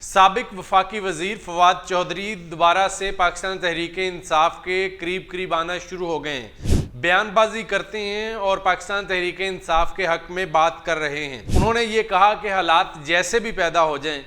سابق وفاقی وزیر فواد چودھری دوبارہ سے پاکستان تحریک انصاف کے قریب آنا شروع ہو گئے ہیں۔ بیان بازی کرتے ہیں اور پاکستان تحریک انصاف کے حق میں بات کر رہے ہیں۔ انہوں نے یہ کہا کہ حالات جیسے بھی پیدا ہو جائیں،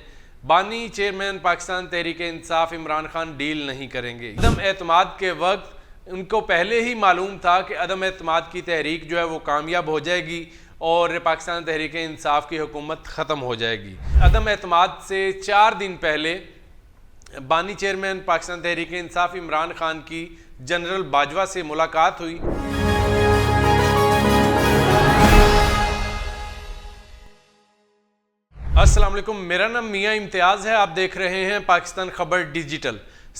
بانی چیئرمین پاکستان تحریک انصاف عمران خان ڈیل نہیں کریں گے۔ عدم اعتماد کے وقت ان کو پہلے ہی معلوم تھا کہ عدم اعتماد کی تحریک جو ہے وہ کامیاب ہو جائے گی اور پاکستان تحریک انصاف کی حکومت ختم ہو جائے گی۔ عدم اعتماد سے 4 دن پہلے بانی چیئرمین پاکستان تحریک انصاف عمران خان کی جنرل باجوہ سے ملاقات ہوئی۔ السلام علیکم، میرا نام میاں امتیاز ہے، آپ دیکھ رہے ہیں پاکستان خبر ڈیجیٹل۔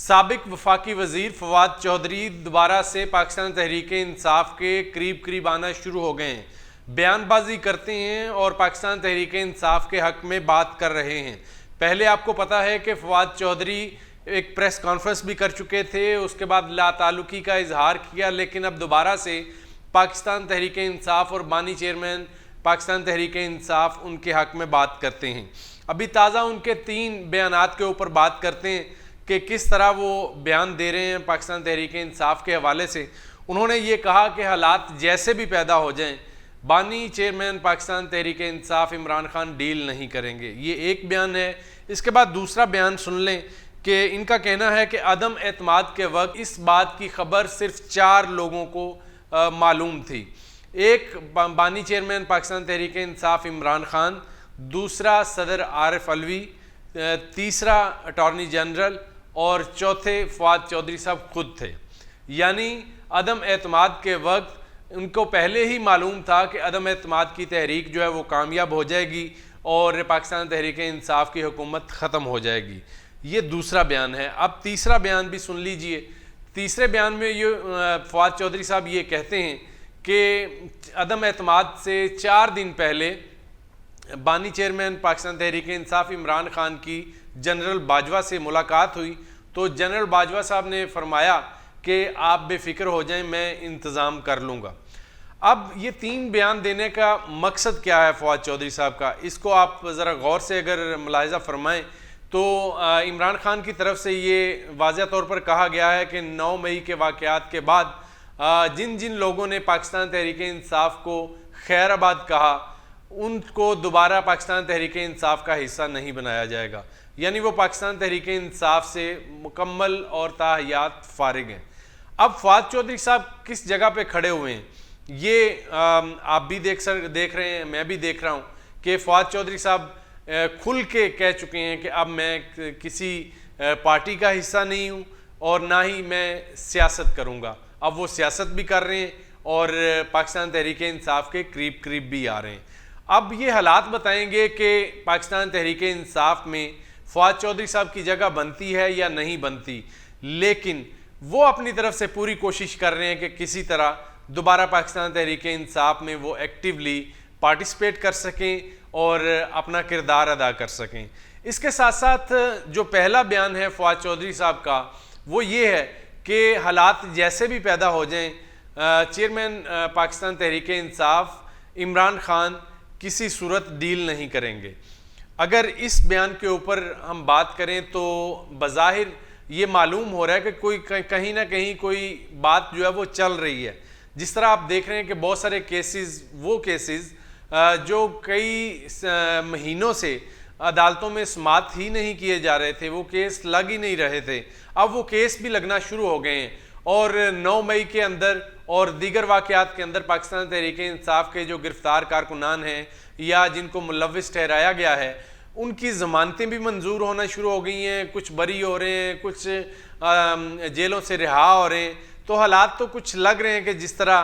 سابق وفاقی وزیر فواد چودھری دوبارہ سے پاکستان تحریک انصاف کے قریب آنا شروع ہو گئے ہیں۔ بیان بازی کرتے ہیں اور پاکستان تحریک انصاف کے حق میں بات کر رہے ہیں۔ پہلے آپ کو پتا ہے کہ فواد چودھری ایک پریس کانفرنس بھی کر چکے تھے، اس کے بعد لا تعلقی کا اظہار کیا، لیکن اب دوبارہ سے پاکستان تحریک انصاف اور بانی چیئرمین پاکستان تحریک انصاف ان کے حق میں بات کرتے ہیں۔ ابھی تازہ ان کے 3 بیانات کے اوپر بات کرتے ہیں کہ کس طرح وہ بیان دے رہے ہیں پاکستان تحریک انصاف کے حوالے سے۔ انہوں نے یہ کہا کہ حالات جیسے بھی پیدا ہو جائیں، بانی چیئرمین پاکستان تحریک انصاف عمران خان ڈیل نہیں کریں گے۔ یہ ایک بیان ہے۔ اس کے بعد دوسرا بیان سن لیں کہ ان کا کہنا ہے کہ عدم اعتماد کے وقت اس بات کی خبر صرف 4 لوگوں کو معلوم تھی۔ ایک بانی چیئرمین پاکستان تحریک انصاف عمران خان، دوسرا صدر عارف علوی، تیسرا اٹارنی جنرل اور چوتھے فواد چودھری صاحب خود تھے۔ یعنی عدم اعتماد کے وقت ان کو پہلے ہی معلوم تھا کہ عدم اعتماد کی تحریک جو ہے وہ کامیاب ہو جائے گی اور پاکستان تحریک انصاف کی حکومت ختم ہو جائے گی۔ یہ دوسرا بیان ہے۔ اب تیسرا بیان بھی سن لیجئے۔ تیسرے بیان میں یہ فواد چودھری صاحب یہ کہتے ہیں کہ عدم اعتماد سے 4 دن پہلے بانی چیئرمین پاکستان تحریک انصاف عمران خان کی جنرل باجوہ سے ملاقات ہوئی تو جنرل باجوہ صاحب نے فرمایا کہ آپ بے فکر ہو جائیں، میں انتظام کر لوں گا۔ اب یہ 3 بیان دینے کا مقصد کیا ہے فواد چودھری صاحب کا، اس کو آپ ذرا غور سے اگر ملاحظہ فرمائیں تو عمران خان کی طرف سے یہ واضح طور پر کہا گیا ہے کہ 9 مئی کے واقعات کے بعد جن لوگوں نے پاکستان تحریک انصاف کو خیر آباد کہا، ان کو دوبارہ پاکستان تحریک انصاف کا حصہ نہیں بنایا جائے گا۔ یعنی وہ پاکستان تحریک انصاف سے مکمل اور تاحیات فارغ ہیں۔ اب فواد چودھری صاحب کس جگہ پہ کھڑے ہوئے ہیں، یہ آپ بھی دیکھ رہے ہیں، میں بھی دیکھ رہا ہوں کہ فواد چودھری صاحب کھل کے کہہ چکے ہیں کہ اب میں کسی پارٹی کا حصہ نہیں ہوں اور نہ ہی میں سیاست کروں گا۔ اب وہ سیاست بھی کر رہے ہیں اور پاکستان تحریک انصاف کے قریب بھی آ رہے ہیں۔ اب یہ حالات بتائیں گے کہ پاکستان تحریک انصاف میں فواد چودھری صاحب کی جگہ بنتی ہے یا نہیں بنتی، لیکن وہ اپنی طرف سے پوری کوشش کر رہے ہیں کہ کسی طرح دوبارہ پاکستان تحریک انصاف میں وہ ایکٹیولی پارٹیسپیٹ کر سکیں اور اپنا کردار ادا کر سکیں۔ اس کے ساتھ ساتھ جو پہلا بیان ہے فواد چودھری صاحب کا وہ یہ ہے کہ حالات جیسے بھی پیدا ہو جائیں، چیئرمین پاکستان تحریک انصاف عمران خان کسی صورت ڈیل نہیں کریں گے۔ اگر اس بیان کے اوپر ہم بات کریں تو بظاہر یہ معلوم ہو رہا ہے کہ کوئی کہیں نہ کہیں کوئی بات جو ہے وہ چل رہی ہے۔ جس طرح آپ دیکھ رہے ہیں کہ بہت سارے کیسز جو کئی مہینوں سے عدالتوں میں سماعت ہی نہیں کیے جا رہے تھے، وہ کیس لگ ہی نہیں رہے تھے، اب وہ کیس بھی لگنا شروع ہو گئے ہیں اور 9 مئی کے اندر اور دیگر واقعات کے اندر پاکستان تحریک انصاف کے جو گرفتار کارکنان ہیں یا جن کو ملوث ٹھہرایا گیا ہے، ان کی ضمانتیں بھی منظور ہونا شروع ہو گئی ہیں، کچھ بری ہو رہے ہیں، کچھ جیلوں سے رہا ہو رہے ہیں۔ تو حالات تو کچھ لگ رہے ہیں کہ جس طرح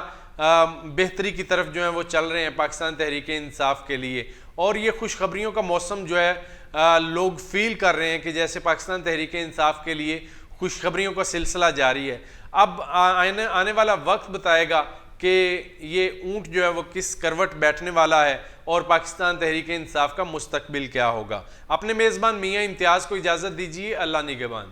بہتری کی طرف جو ہیں وہ چل رہے ہیں پاکستان تحریک انصاف کے لیے، اور یہ خوشخبریوں کا موسم جو ہے لوگ فیل کر رہے ہیں کہ جیسے پاکستان تحریک انصاف کے لیے خوشخبریوں کا سلسلہ جاری ہے۔ اب آنے والا وقت بتائے گا کہ یہ اونٹ جو ہے وہ کس کروٹ بیٹھنے والا ہے اور پاکستان تحریک انصاف کا مستقبل کیا ہوگا۔ اپنے میزبان میاں امتیاز کو اجازت دیجیے۔ اللہ نگہبان۔